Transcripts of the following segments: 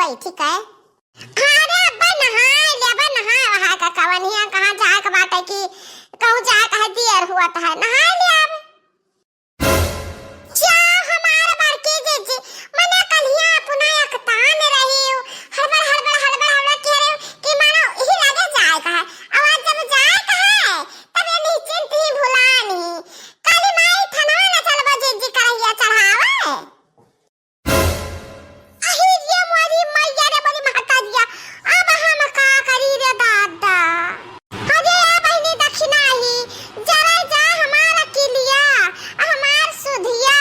जाई, ठीक है। अरे अब्बा नहा का कवनिया कहाँ जाए के बात है कि कहूँ जाए कहा देर हुआ है, नहा ले अब। क्या हमारा बारके जे मने कलिया पुना एकतान रही हड़बड़ कह रहे कि मानो ही लगे जाए कहा आवाज जब जाए कहा तब ये निश्चिंत ही भुलानी काली माई थनवा न चलबा जी कहिया चढ़ावे। अहि ये मोरी मैया रे बड़ी महका दिया, अब हम का करी रे दादा। अरे आ बहिनी दक्षिणा ही जरा जा हमारा किलिया हमार सुधिया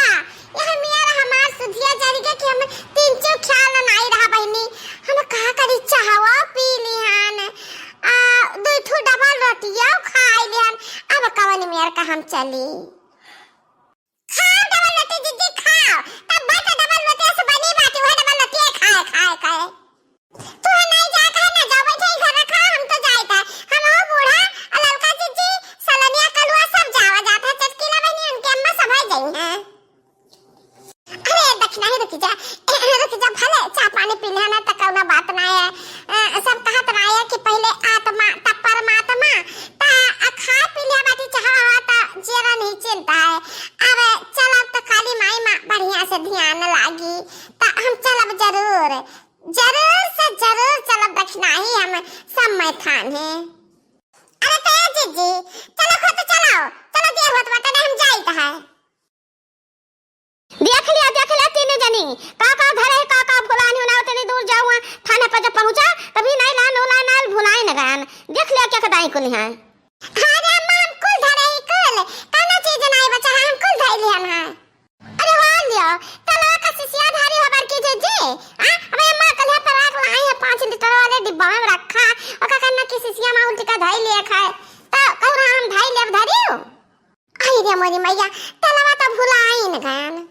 यह मेरा हमार सुधिया जारी के कि हम तीन चो ख्याल नहीं रहा बहिनी, हम का करी चाहवा पी लिहन दो ठो डबल रोटियां खाई लिहन। अब कवन मेर का हम चली खाओ डबल रोटी दीदी खाओ, तब बात डबल रोटी से बनी बात वह डबल रोटी खाए तू नहीं जा कहे ना जाओ बैठे घर रखा हम तो जाए था हम हो बूढ़ा ललका जीजी सलनिया कलुआ सब जावा जाता चटकीला बहनी उनके अम्मा सब आ जाई हैं। अरे दक्षिणा ही रुक जा भले चाय पानी पी लेना त कौना बात ना है। सब कहत ना है कि पहले आत्मा तब परमात्मा ता खा पी लिया बाटी चाह ता जेरा नहीं चिंता है। अब चलब तो काली माई मां बढ़िया से ध्यान लागी ता हम चलब जरूर चलब दक्षिणा ही हम समय थान है। अरे तो जीजी चलो खुद चलो देर होत बाटे हम जाइत है। देख लिया तीन जनी का धरे का भुलानी होना उतनी दूर जाऊं थाने पर जब पहुंचा तभी नहीं लाल भुलाई न गन देख लिया क्या कदाई कुल है। अरे अम्मा हम कुल धरे ही कुल काना चीज नहीं बचा हम कुल धैली हम है। अरे हो लियो चलो का सिसिया धारी खबर की जीजी हां अबे अम्मा कल है पराग लाई है 5 लीटर वाले डिब्बा में रखा और का करना की सिसिया मां उल्टी का धाई लिया खाए तो कहू हम धाई ले धरियो। आई रे मोरी मैया तलवा तो भुलाई न गन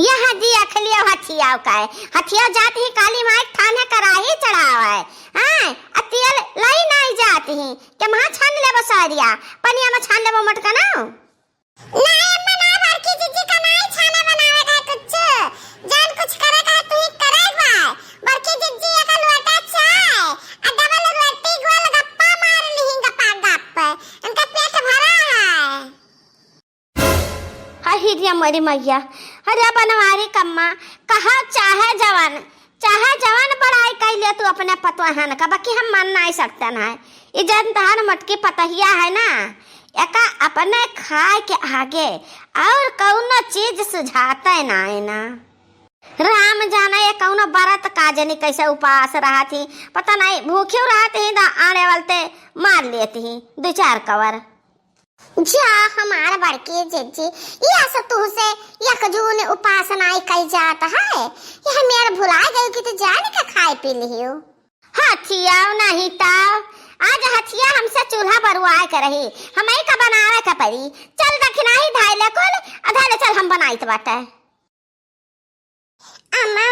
यह जी अखलिया हथिया जाती ही काली माई थाने कराही चढ़ावा है। हां अतियल लाई नहीं जाती ही के मां छान ले बसारिया पनिया में छान ले मटका ना नहीं अम्मा ना बारकी जीजी का नहीं छाना बनावे का कुछ जान कुछ करे का तू ही करे बा बारकी जीजी का लोटा चाय आ डबल रोटी गोल गप्पा मार ली गप्पा उनका पेट भरा है। हाय रे मरी मैया अरे बनवारी कम्मा कहा चाहे जवान पढ़ाई कर ले तू अपने पतवाहन का बाकी हम मान नहीं सकते ना ये जनतान मटके पतहिया है ना एका अपने खाए के आगे और कौनो चीज सुझाता ना है ना। राम जाने ये कौनो व्रत काजनी कैसे उपास रहा थी पता नहीं भूखे रहते ही ना आने वालते मार लेती ही 2-4 कवर जा हमारा बड़की जीजी या सतु से एक जून उपासना कई जाता है यह मेरे भुला गई कि तू जाने का खाए पी लियो। हथिया नहीं ताव आज हथिया हमसे चूल्हा बरुआए कर रही हमें का बनावे का पड़ी चल दखिना ही धाई ले कुल आधा ले चल हम बनाइत बाटे। अम्मा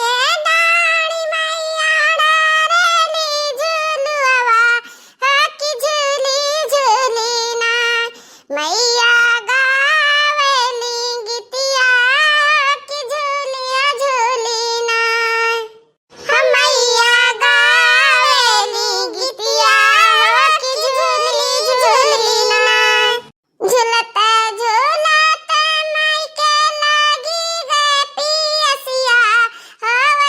के दाढ़ी मैया डारेली झुलुआ हकी झूली ना मैया गावेली गीतिया की झूली ना हम मैया गावेली गीतिया की झूली ना झूलता माई के लागी गए पियसिया हवा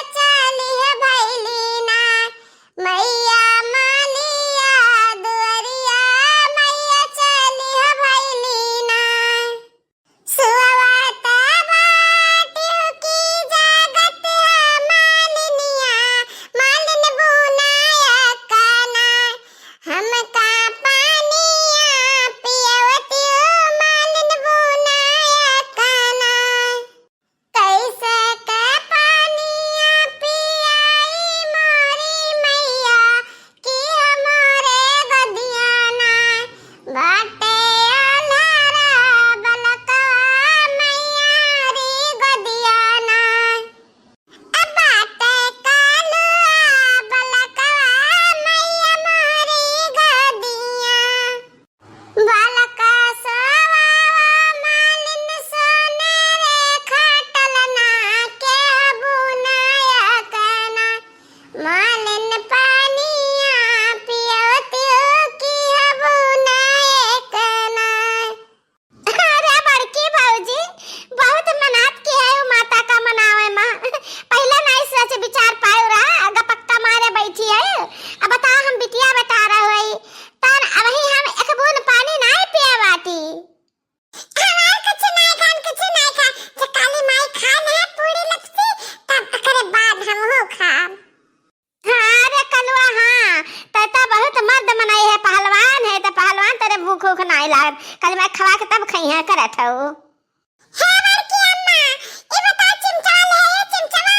भूख नहीं लागत, कल मैं खवा के तब खइया करत हूँ। हे बड़की अम्मा, ये बता चिमचा ले है चिमचवा,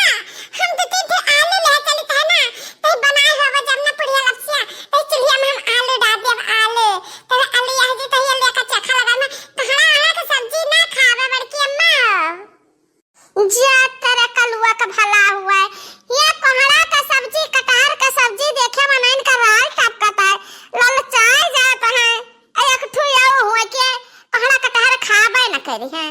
हम दो तीन ठे आलू ले चली है ना, तो बनाए होगा जब ना पुड़िया लपसिया, तो चुलिया में हम आलू डाल देब आलू, तो आलू यह जी तो ये लेकर चखा लगा में, कहड़ा आला का सब्जी ना खावे बड़की अम्मा। जा तेरे कलुआ का भला हुआ है, ये कोहड़ा का सब्जी कटहर का सब्जी देखे मन का राल टपकता है, ललचाए जाता है। एक ठू यो हुआ के कोहड़ा कटहर खाबे न करी है।